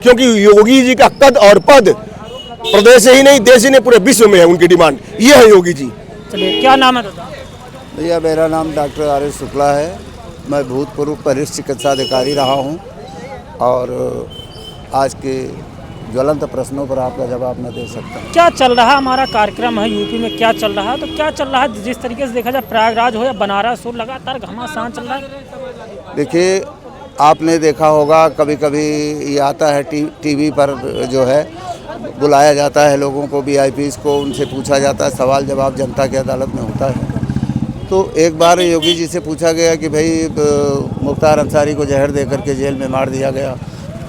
क्योंकि योगी जी का कद और पद प्रदेश ही नहीं देश ही नहीं पूरे विश्व में है। उनकी डिमांड ये है योगी जी। चलिए, क्या नाम है दादा? भैया मेरा नाम डॉक्टर आर.एस. शुक्ला है। मैं भूतपूर्व वरिष्ठ चिकित्सा अधिकारी रहा हूं और आज के ज्वलंत प्रश्नों पर आपका जवाब मैं दे सकता हूं। क्या चल रहा हमारा कार्यक्रम है यूपी में, क्या चल रहा है? तो क्या चल रहा है जिस तरीके से देखा जाए, प्रयागराज हो या बनारस हो, लगातार घमासान चल रहा है। देखिए, आपने देखा होगा कभी कभी ये आता है टीवी पर जो है बुलाया जाता है लोगों को, वीआईपीज़ को, उनसे पूछा जाता है, सवाल जवाब जनता की अदालत में होता है। तो एक बार योगी जी से पूछा गया कि भाई मुख्तार अंसारी को जहर दे करके जेल में मार दिया गया।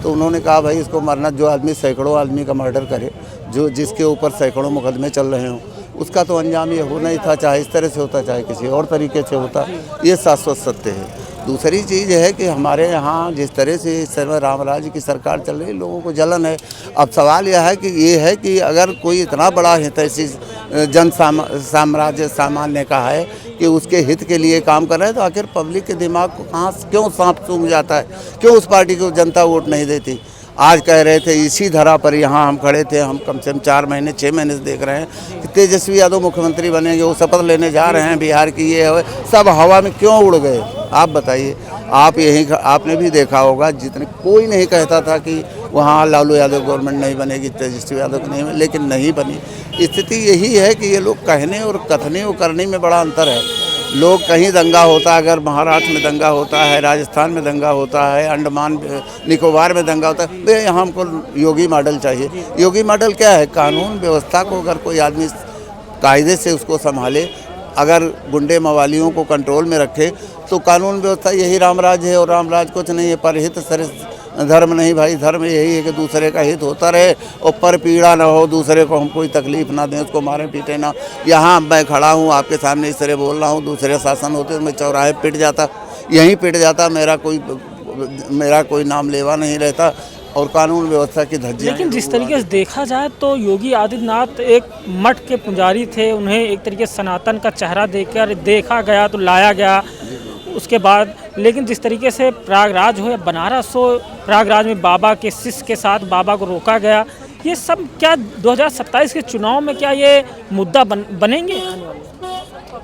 तो उन्होंने कहा भाई इसको मरना, जो आदमी सैकड़ों आदमी का मर्डर करे, जो जिसके ऊपर सैकड़ों मुकदमे चल रहे हों, उसका तो अंजाम ये होना ही था, चाहे इस तरह से होता चाहे किसी और तरीके से होता। ये शाश्वत सत्य है। दूसरी चीज़ है कि हमारे यहाँ जिस तरह से इस समय राम राज्य की सरकार चल रही है, लोगों को जलन है। अब सवाल यह है कि अगर कोई इतना बड़ा हितैषी साम्राज्य सामान्य का है कि उसके हित के लिए काम कर रहे हैं, तो आखिर पब्लिक के दिमाग को कहाँ क्यों सांप सूंघ जाता है, क्यों उस पार्टी को जनता वोट नहीं देती। आज कह रहे थे इसी धरा पर यहाँ हम खड़े थे, हम कम से कम 4 महीने 6 महीने से देख रहे हैं कि तेजस्वी यादव मुख्यमंत्री बनेंगे, वो शपथ लेने जा रहे हैं बिहार की, ये है सब हवा में क्यों उड़ गए। आप बताइए, आपने भी देखा होगा, जितने कोई नहीं कहता था कि वहाँ लालू यादव गवर्नमेंट नहीं बनेगी, तेजस्वी यादव नहीं, लेकिन नहीं बनी। स्थिति यही है कि ये लोग कहने और कथने और करने में बड़ा अंतर है। लोग कहीं दंगा होता है, अगर महाराष्ट्र में दंगा होता है, राजस्थान में दंगा होता है, अंडमान निकोबार में दंगा होता है, तो यहाँ हमको योगी मॉडल चाहिए। योगी मॉडल क्या है? कानून व्यवस्था को अगर कोई आदमी कायदे से उसको संभाले, अगर गुंडे मवालियों को कंट्रोल में रखे, तो कानून व्यवस्था यही रामराज है। और रामराज कुछ नहीं है, परहित सरित धर्म नहीं भाई। धर्म यही है कि दूसरे का हित होता रहे और पर पीड़ा ना हो, दूसरे को हम कोई तकलीफ ना दें, उसको मारें पीटे ना। यहाँ मैं खड़ा हूँ आपके सामने इस तरह बोल रहा हूँ, दूसरे शासन होते तो मैं चौराहे पिट जाता, यहीं पिट जाता, मेरा कोई नाम लेवा नहीं रहता और कानून व्यवस्था की धज्जियां। लेकिन जिस तरीके से देखा जाए तो योगी आदित्यनाथ एक मठ के पुजारी थे, उन्हें एक तरीके से सनातन का चेहरा देकर देखा गया तो लाया गया उसके बाद। लेकिन जिस तरीके से प्रयागराज हो या बनारस हो, प्रयागराज में बाबा के शिष्य के साथ बाबा को रोका गया, ये सब क्या 2027 के चुनाव में क्या ये मुद्दा बनेंगे?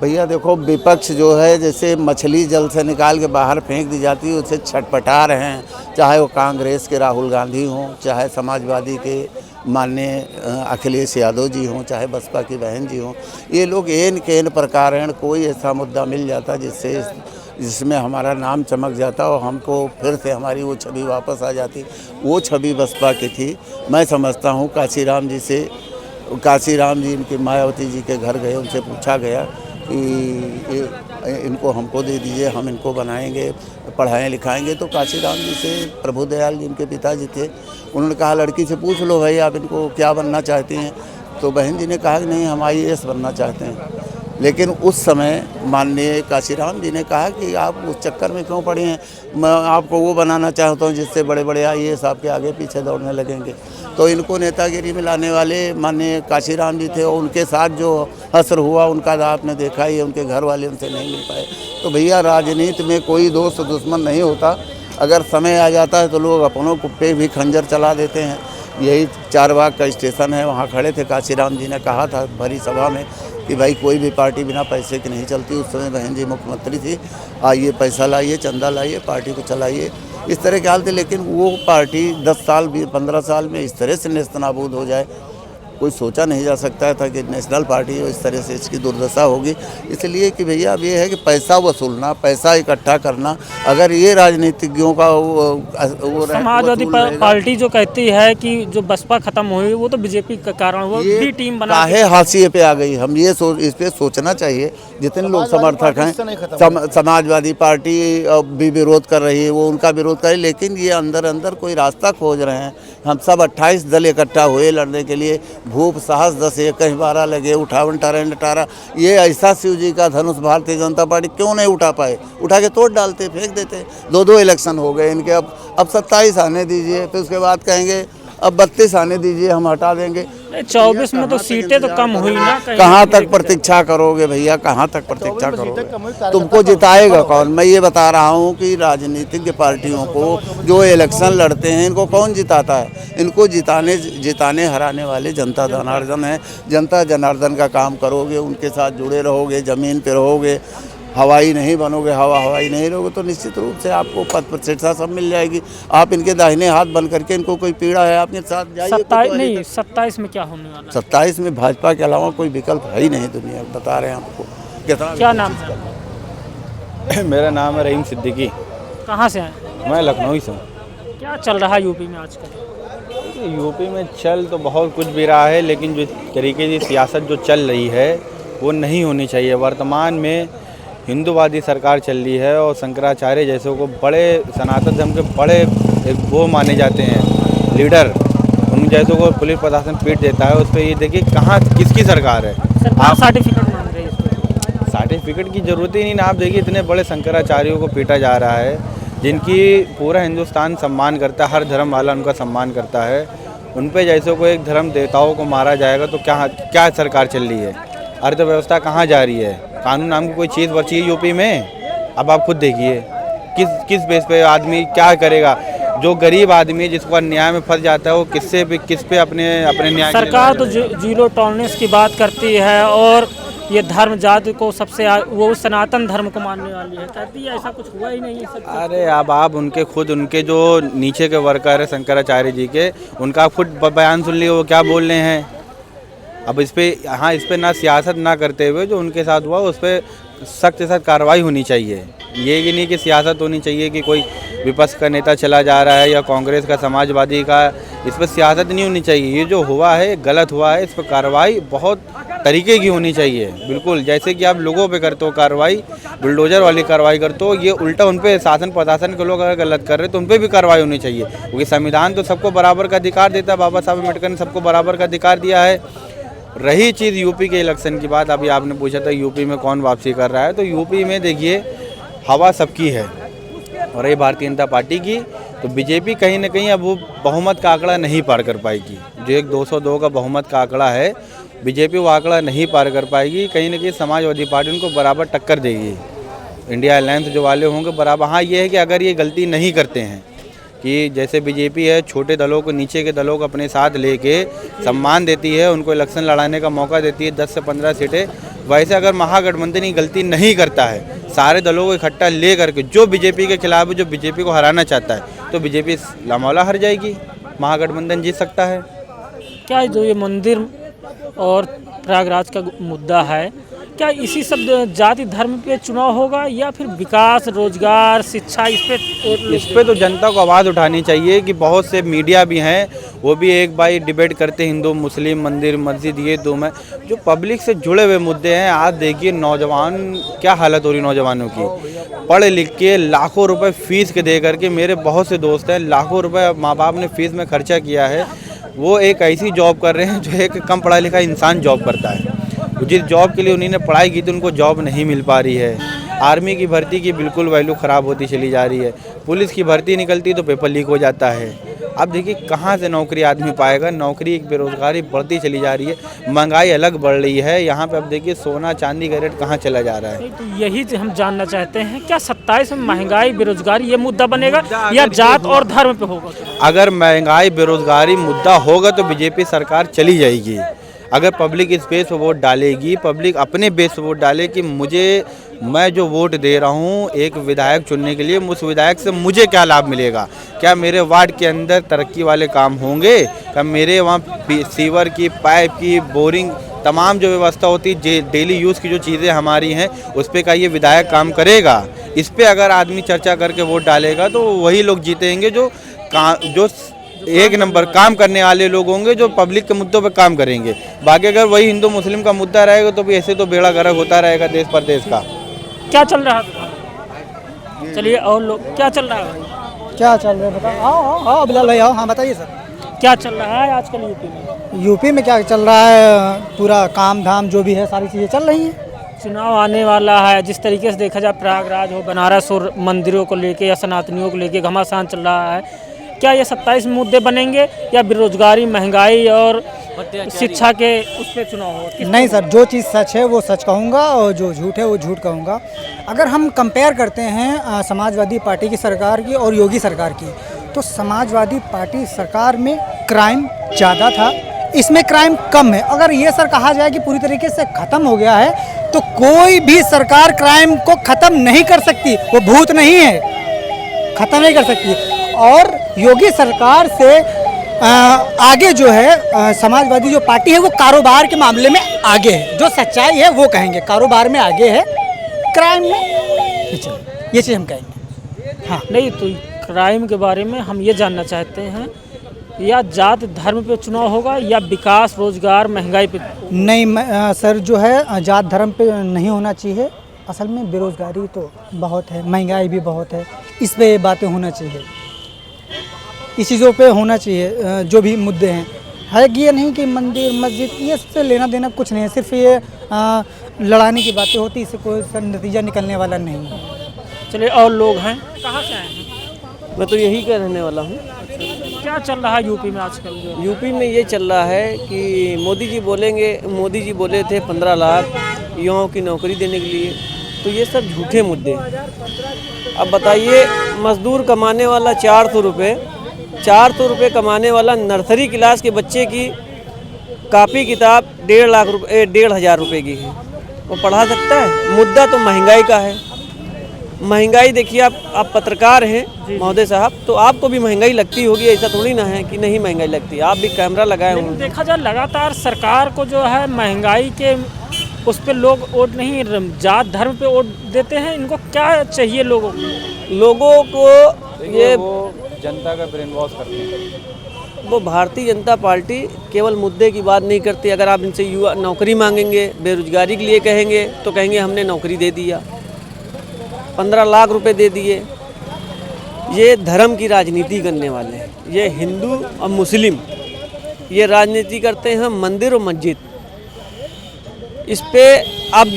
भैया देखो, विपक्ष जो है जैसे मछली जल से निकाल के बाहर फेंक दी जाती है, उसे छटपटा रहे हैं। चाहे वो कांग्रेस के राहुल गांधी हों, चाहे समाजवादी के माननीय अखिलेश यादव जी हों, चाहे बसपा की बहन जी हों, ये लोग एन के एन प्रकार हैं। कोई ऐसा मुद्दा मिल जाता जिसमें हमारा नाम चमक जाता और हमको फिर से हमारी वो छवि वापस आ जाती। वो छवि बसपा की थी। मैं समझता हूँ काशीराम जी इनके मायावती जी के घर गए, उनसे पूछा गया कि इनको हमको दे दीजिए, हम इनको बनाएंगे, पढ़ाएं लिखाएंगे। तो काशीराम जी से प्रभुदयाल जी इनके पिताजी थे, उन्होंने कहा लड़की से पूछ लो भाई आप इनको क्या बनना चाहती हैं। तो बहन जी ने कहा कि नहीं, हम IAS बनना चाहते हैं। लेकिन उस समय माननीय काशीराम जी ने कहा कि आप उस चक्कर में क्यों पड़े हैं, मैं आपको वो बनाना चाहता हूँ जिससे बड़े बड़े IAS आपके आगे पीछे दौड़ने लगेंगे। तो इनको नेतागिरी में लाने वाले माननीय काशीराम जी थे और उनके साथ जो हश्र हुआ उनका आपने देखा ही है, उनके घर वाले उनसे नहीं मिल पाए। तो भैया राजनीति में कोई दोस्त दुश्मन नहीं होता। अगर समय आ जाता है तो लोग अपनों पे भी खंजर चला देते हैं। यही चारबाग का स्टेशन है, वहाँ खड़े थे, काशीराम जी ने कहा था भरी सभा में कि भाई कोई भी पार्टी बिना पैसे की नहीं चलती। उस समय बहन जी मुख्यमंत्री थी, आइए पैसा लाइए, चंदा लाइए, पार्टी को चलाइए, इस तरह के हाल थे। लेकिन वो पार्टी 10 साल 15 साल में इस तरह से नेस्तनाबूद हो जाए, कोई सोचा नहीं जा सकता था कि नेशनल पार्टी हो इस तरह से इसकी दुर्दशा होगी। इसलिए कि भैया अब ये है कि पैसा वसूलना, पैसा इकट्ठा करना, अगर ये राजनीतिज्ञों का वो समाजवादी पार्टी जो कहती है कि जो बसपा खत्म हुई वो तो बीजेपी का कारण, वो भी टीम बना काहे हाशिए पे आ गई। हम ये इस पे सोचना चाहिए। जितने लोग समर्थक हैं, समाजवादी पार्टी भी विरोध कर रही है, वो उनका विरोध करे, लेकिन ये अंदर अंदर कोई रास्ता खोज रहे हैं। हम सब 28 दल इकट्ठा हुए लड़ने के लिए, भूप साहस 10 एक 12 लगे, उठावन टरेंड 18। ये ऐसा शिव जी का धनुष भारतीय जनता पार्टी क्यों नहीं उठा पाए? उठा के तोड़ डालते, फेंक देते। 2 इलेक्शन हो गए इनके, अब 27 आने दीजिए, फिर उसके बाद कहेंगे अब 32 आने दीजिए, हम हटा देंगे। 24 में तो सीटें तो कम हुई ना, कहाँ तक प्रतीक्षा करोगे भैया, कहाँ तक प्रतीक्षा करोगे? तुमको जिताएगा कौन? मैं ये बता रहा हूँ कि राजनीतिक पार्टियों को जो इलेक्शन लड़ते हैं इनको कौन जिताता है? इनको जिताने हराने वाले जनता जनार्दन है। जनता जनार्दन का काम करोगे, उनके साथ जुड़े रहोगे, ज़मीन पे रहोगे, हवाई नहीं बनोगे, हवाई नहीं रहोगे तो निश्चित रूप से आपको पद प्रतिष्ठा सब मिल जाएगी। आप इनके दाहिने हाथ बन करके, इनको कोई पीड़ा है आपके साथ जाइए। 27 में क्या होने वाला है? 27 में भाजपा के अलावा कोई विकल्प है ही नहीं दुनिया में, बता रहे हैं आपको। क्या नाम है? मेरा नाम है रहीम सिद्दीकी। कहाँ से आए? मैं लखनऊ से हूँ। क्या चल रहा है यूपी में आजकल? यूपी में चल तो बहुत कुछ भी रहा है, लेकिन जो तरीके की सियासत जो चल रही है वो नहीं होनी चाहिए। वर्तमान में हिंदूवादी सरकार चल रही है और शंकराचार्य जैसे को बड़े सनातन धर्म के बड़े एक वो माने जाते हैं लीडर, उन जैसों को पुलिस प्रशासन पीट देता है। उस पर ये देखिए कहाँ किसकी सरकार है। आप सर्टिफिकेट मांग रहे हैं? सर्टिफिकेट की ज़रूरत ही नहीं ना। आप देखिए इतने बड़े शंकराचार्यों को पीटा जा रहा है, जिनकी पूरा हिंदुस्तान सम्मान करता है, हर धर्म वाला उनका सम्मान करता है। उन पे जैसे को एक धर्म देवताओं को मारा जाएगा तो क्या सरकार चल रही है? अर्थव्यवस्था कहाँ जा रही है? कानून नाम की कोई चीज़ बची है यूपी में? अब आप खुद देखिए किस बेस पे आदमी क्या करेगा। जो गरीब आदमी है जिसको अन्याय में फंस जाता है वो किस पे अपने न्याय। सरकार तो जीरो टॉलरेंस की बात करती है और ये धर्म जाति को वो सनातन धर्म को मानने वाली है, कहती है ऐसा कुछ हुआ ही नहीं है सब। अरे अब आप उनके जो नीचे के वर्कर है शंकराचार्य जी के, उनका आप खुद बयान सुन लिए वो क्या बोल रहे हैं। अब इस पे ना सियासत ना करते हुए जो उनके साथ हुआ उस पर सख्त से सख्त कार्रवाई होनी चाहिए। ये कि नहीं कि सियासत होनी चाहिए कि कोई विपक्ष का नेता चला जा रहा है या कांग्रेस का, समाजवादी का, इस पर सियासत नहीं होनी चाहिए। ये जो हुआ है गलत हुआ है, इस पर कार्रवाई बहुत तरीके की होनी चाहिए। बिल्कुल जैसे कि आप लोगों पे करते हो कार्रवाई, बुलडोजर वाली कार्रवाई करते हो, ये उल्टा उन पे शासन प्रशासन के लोग अगर गलत कर रहे हैं तो उन पर भी कार्रवाई होनी चाहिए। क्योंकि संविधान तो सबको बराबर का अधिकार देता है, बाबा साहब अम्बेडकर ने सबको बराबर का अधिकार दिया है। रही चीज़ यूपी के इलेक्शन की बात, अभी आपने पूछा था यूपी में कौन वापसी कर रहा है, तो यूपी में देखिए हवा सबकी है और ये भारतीय जनता पार्टी की। तो बीजेपी कहीं ना कहीं अब वो बहुमत का आंकड़ा नहीं पार कर पाएगी। जो एक 202 का बहुमत का आंकड़ा है, बीजेपी वो आंकड़ा नहीं पार कर पाएगी। कहीं ना कहीं समाजवादी पार्टी उनको बराबर टक्कर देगी। इंडिया अलायंस जो वाले होंगे बराबर। हाँ ये है कि अगर ये गलती नहीं करते हैं कि जैसे बीजेपी है छोटे दलों को, नीचे के दलों को अपने साथ लेके सम्मान देती है, उनको इलेक्शन लड़ाने का मौका देती है 10 से 15 सीटें, वैसे अगर महागठबंधन ही गलती नहीं करता है, सारे दलों को इकट्ठा ले करके जो बीजेपी के खिलाफ है, जो बीजेपी को हराना चाहता है, तो बीजेपी लामौला हार जाएगी, महागठबंधन जीत सकता है। क्या जो ये मंदिर और प्रयागराज का मुद्दा है, क्या इसी सब जाति धर्म पे चुनाव होगा या फिर विकास, रोजगार, शिक्षा, इस पे तो जनता को आवाज़ उठानी चाहिए कि बहुत से मीडिया भी हैं वो भी एक बार डिबेट करते हिंदू मुस्लिम, मंदिर मस्जिद, ये दो में जो पब्लिक से जुड़े हुए मुद्दे हैं। आज देखिए नौजवान क्या हालत हो रही नौजवानों की, पढ़ लिख के लाखों रुपए फीस के दे करके, मेरे बहुत से दोस्त हैं लाखों रुपए माँ बाप ने फीस में खर्चा किया है, वो एक ऐसी जॉब कर रहे हैं जो एक कम पढ़ा लिखा इंसान जॉब करता है। जिस जॉब के लिए उन्होंने पढ़ाई की थी उनको जॉब नहीं मिल पा रही है। आर्मी की भर्ती की बिल्कुल वैल्यू ख़राब होती चली जा रही है। पुलिस की भर्ती निकलती तो पेपर लीक हो जाता है। अब देखिए कहाँ से नौकरी आदमी पाएगा, नौकरी एक बेरोज़गारी बढ़ती चली जा रही है, महंगाई अलग बढ़ रही है। यहाँ पे अब देखिए सोना चांदी का रेट कहाँ चला जा रहा है। तो यही हम जानना चाहते हैं, क्या 27 में महंगाई बेरोजगारी ये मुद्दा बनेगा या जात और धर्म पे होगा? अगर महंगाई बेरोजगारी मुद्दा होगा तो बीजेपी सरकार चली जाएगी। अगर पब्लिक इस बेस पर वोट डालेगी, पब्लिक अपने बेस पर वोट डाले कि मैं जो वोट दे रहा हूँ एक विधायक चुनने के लिए, उस विधायक से मुझे क्या लाभ मिलेगा, क्या मेरे वार्ड के अंदर तरक्की वाले काम होंगे, क्या मेरे वहाँ सीवर की, पाइप की, बोरिंग, तमाम जो व्यवस्था होती है डेली यूज़ की जो चीज़ें हमारी हैं उस पर क्या ये विधायक काम करेगा। इस पर अगर आदमी चर्चा करके वोट डालेगा तो वही लोग जीतेंगे जो एक नंबर काम करने वाले लोग होंगे, जो पब्लिक के मुद्दों पे काम करेंगे। बाकी अगर वही हिंदू मुस्लिम का मुद्दा रहेगा तो भी ऐसे तो बेड़ा गर्क होता रहेगा देश प्रदेश का। क्या चल रहा है? चलिए और लोग क्या चल रहा है? क्या चल रहा है बताओ। आओ बिलाल भाई आओ। हाँ बताइए सर, क्या चल रहा है आजकल यूपी में? यूपी में क्या चल रहा है, पूरा काम धाम जो भी है सारी चीज़ें चल रही हैं। चुनाव आने वाला है, जिस तरीके से देखा जाए प्रयागराज हो, बनारस और मंदिरों को लेके या सनातनियों को लेके घमासान चल रहा है, क्या ये 27 मुद्दे बनेंगे या बेरोजगारी, महंगाई और शिक्षा के उस पर चुनाव होगा? नहीं सर, जो चीज़ सच है वो सच कहूँगा और जो झूठ है वो झूठ कहूँगा। अगर हम कंपेयर करते हैं समाजवादी पार्टी की सरकार की और योगी सरकार की, तो समाजवादी पार्टी सरकार में क्राइम ज़्यादा था, इसमें क्राइम कम है। अगर ये सर कहा जाए कि पूरी तरीके से ख़त्म हो गया है, तो कोई भी सरकार क्राइम को ख़त्म नहीं कर सकती, वो भूत नहीं है, ख़त्म नहीं कर सकती। और योगी सरकार से आगे जो है समाजवादी जो पार्टी है वो कारोबार के मामले में आगे है, जो सच्चाई है वो कहेंगे, कारोबार में आगे है, क्राइम में पीछे, ये चीज़ हम कहेंगे। हाँ नहीं, तो क्राइम के बारे में हम ये जानना चाहते हैं, या जात धर्म पे चुनाव होगा या विकास, रोजगार, महंगाई पे? नहीं सर, जो है जात धर्म पे नहीं होना चाहिए। असल में बेरोजगारी तो बहुत है, महंगाई भी बहुत है, इस पे बातें होना चाहिए, इस चीज़ों पे होना चाहिए। जो भी मुद्दे हैं, है कि ये नहीं कि मंदिर मस्जिद ये सबसे लेना देना कुछ नहीं है, सिर्फ ये लड़ाने की बातें होती, इससे कोई नतीजा निकलने वाला नहीं है। चलिए, और लोग हैं, कहाँ से आए हैं? मैं तो यही का रहने वाला हूँ। क्या चल रहा है यूपी में आजकल? जो यूपी में ये चल रहा है कि मोदी जी बोले थे 15 लाख युवाओं की नौकरी देने के लिए, तो ये सब झूठे मुद्दे हैं। अब बताइए, मजदूर कमाने वाला 400 रुपये कमाने वाला नर्सरी क्लास के बच्चे की कापी किताब 1,500 रुपये की है, वो पढ़ा सकता है? मुद्दा तो महंगाई का है। महंगाई देखिए, आप पत्रकार हैं महोदय साहब, तो आपको भी महंगाई लगती होगी, ऐसा थोड़ी ना है कि नहीं महंगाई लगती, आप भी कैमरा लगाए लेकिन होंगे। देखा जाए लगातार सरकार को जो है महंगाई के उस पर लोग वोट नहीं, जात धर्म पे वोट देते हैं। इनको क्या चाहिए लोगों को? ये जनता का ब्रेन वॉश करते हैं। वो भारतीय जनता पार्टी केवल मुद्दे की बात नहीं करती। अगर आप इनसे युवा नौकरी मांगेंगे, बेरोजगारी के लिए कहेंगे, तो कहेंगे हमने नौकरी दे दिया, 15 लाख रुपए दे दिए। ये धर्म की राजनीति करने वाले हैं। ये हिंदू और मुस्लिम ये राजनीति करते हैं, मंदिर और मस्जिद। इस पे अब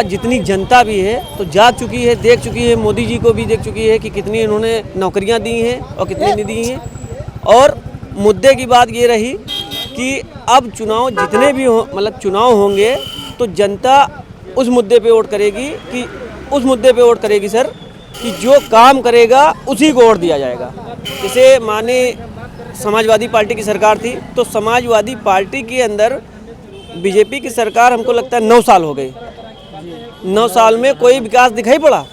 जितनी जनता भी है तो जाग चुकी है, देख चुकी है, मोदी जी को भी देख चुकी है कि कितनी इन्होंने नौकरियां दी हैं और कितनी नहीं दी हैं। और मुद्दे की बात ये रही कि अब चुनाव जितने भी हो, मतलब चुनाव होंगे तो जनता उस मुद्दे पे वोट करेगी सर, कि जो काम करेगा उसी को वोट दिया जाएगा। जैसे माने समाजवादी पार्टी की सरकार थी, तो समाजवादी पार्टी के अंदर बीजेपी की सरकार हमको लगता है 9 साल हो गए, 9 साल में कोई विकास दिखाई पड़ा।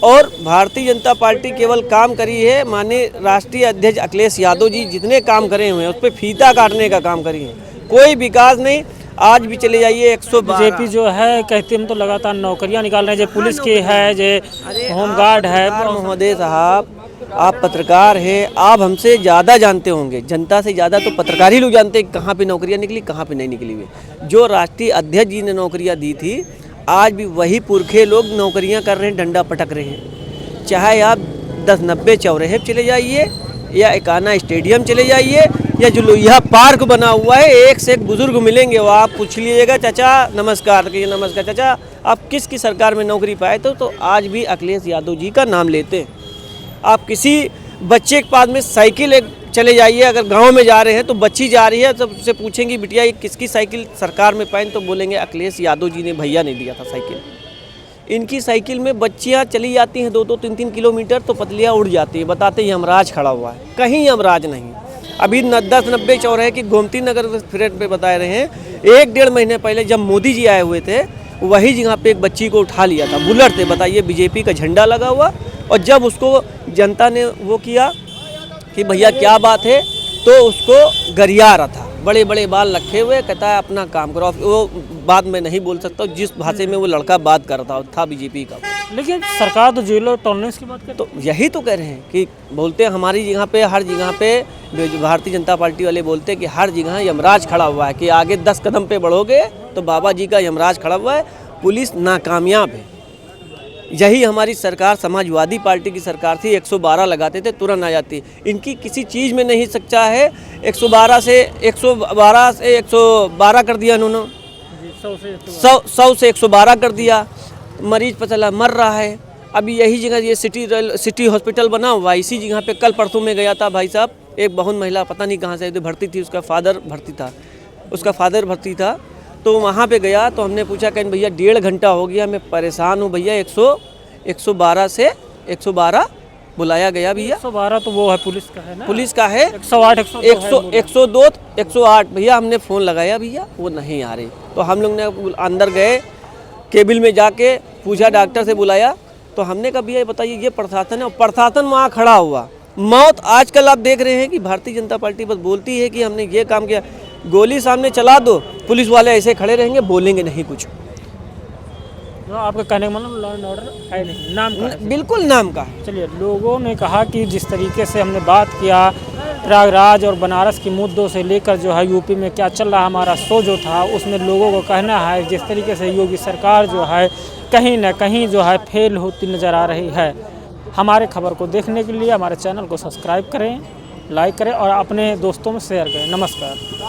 और भारतीय जनता पार्टी केवल काम करी है, माने राष्ट्रीय अध्यक्ष अखिलेश यादव जी जितने काम करे हुए हैं उस पर फीता काटने का काम करी है, कोई विकास नहीं। आज भी चले जाइए 112। बीजेपी जो है कहते हम तो लगातार नौकरियां निकाल रहे हैं, जो पुलिस की है, जो होमगार्ड है। महोदय साहब, आप पत्रकार हैं, आप हमसे ज़्यादा जानते होंगे, जनता से ज़्यादा तो पत्रकार ही लोग जानते हैं कहाँ पे नौकरियां निकली, कहाँ पे नहीं निकली हुई। जो राष्ट्रीय अध्यक्ष जी ने नौकरियां दी थी, आज भी वही पुरखे लोग नौकरियां कर रहे हैं, डंडा पटक रहे हैं। चाहे आप 10-90 चौराहे चले जाइए या एकाना स्टेडियम चले जाइए या जो लोहिया पार्क बना हुआ है, एक से एक बुजुर्ग मिलेंगे, वो आप पूछ लीजिएगा चाचा नमस्कार, तो कहिए नमस्कार चाचा, आप किसकी सरकार में नौकरी पाए तो आज भी अखिलेश यादव जी का नाम लेते हैं। आप किसी बच्चे के पास में साइकिल चले जाइए, अगर गांव में जा रहे हैं तो बच्ची जा रही है, तो उससे पूछेंगे बिटिया ये किसकी साइकिल सरकार में पाए, तो बोलेंगे अखिलेश यादव जी ने, भैया ने दिया था साइकिल। इनकी साइकिल में बच्चियां चली जाती हैं 2-2, 3-3 किलोमीटर, तो पतलियाँ उड़ जाती है, बताते हैं यमराज खड़ा हुआ है। कहीं यमराज नहीं। अभी 10-90 चौराहे की गोमती नगर फ्रेंड पे बता रहे हैं, 1-1.5 महीने पहले जब मोदी जी आए हुए थे, वही जगह पे एक बच्ची को उठा लिया था, बुलेट थे, बताइए, बीजेपी का झंडा लगा हुआ। और जब उसको जनता ने वो किया कि भैया क्या बात है, तो उसको गरिया रहा था, बड़े बड़े बाल रखे हुए, कहता है अपना काम करो। वो बात मैं नहीं बोल सकता जिस भाषा में वो लड़का बात कर रहा था बीजेपी का। लेकिन सरकार तो जीरो टॉलरेंस की बात करती है। तो यही तो कह रहे हैं कि बोलते हैं हमारी जगह पे, हर जगह पे भारतीय जनता पार्टी वाले बोलते हैं कि हर जगह यमराज खड़ा हुआ है, कि आगे 10 कदम पे बढ़ोगे तो बाबा जी का यमराज खड़ा हुआ है, पुलिस नाकामयाब है। यही हमारी सरकार समाजवादी पार्टी की सरकार थी, 112 लगाते थे, तुरंत आ जाती। इनकी किसी चीज़ में नहीं सच्चा है। 112 से 112 कर दिया इन्होंने, 100 से 112 कर दिया। मरीज पता चला मर रहा है। अभी यही जगह ये सिटी हॉस्पिटल बना हुआ है, इसी जगह पे कल परसों में गया था भाई साहब, एक बहुन महिला पता नहीं कहाँ से भर्ती थी, उसका फादर भर्ती था। तो वहाँ पे गया तो हमने पूछा कहीं भैया 1.5 घंटा हो गया, मैं परेशान हूँ भैया, 112 से 112 बुलाया गया भैया। 112 तो वो है पुलिस का है ना, पुलिस का है। 108 102 108 भैया हमने फ़ोन लगाया भैया, वो नहीं आ रही। तो हम लोग ने अंदर गए, केबिल में जाके पूछा, डॉक्टर से बुलाया। तो हमने कहा भैया बताइए ये प्रशासन है, और प्रशासन वहाँ खड़ा हुआ। मौत आजकल आप देख रहे हैं कि भारतीय जनता पार्टी बस बोलती है कि हमने ये काम किया, गोली सामने चला दो, पुलिस वाले ऐसे खड़े रहेंगे, बोलेंगे नहीं कुछ। तो आपका कहने का मतलब लॉ एंड ऑर्डर है नहीं, नाम का है। बिल्कुल नाम का। चलिए, लोगों ने कहा कि जिस तरीके से हमने बात किया प्रयागराज और बनारस के मुद्दों से लेकर जो है यूपी में क्या चल रहा, हमारा शो जो था उसमें लोगों को कहना है जिस तरीके से योगी सरकार जो है कहीं ना कहीं जो है फेल होती नज़र आ रही है। हमारे खबर को देखने के लिए हमारे चैनल को सब्सक्राइब करें, लाइक करें और अपने दोस्तों में शेयर करें। नमस्कार।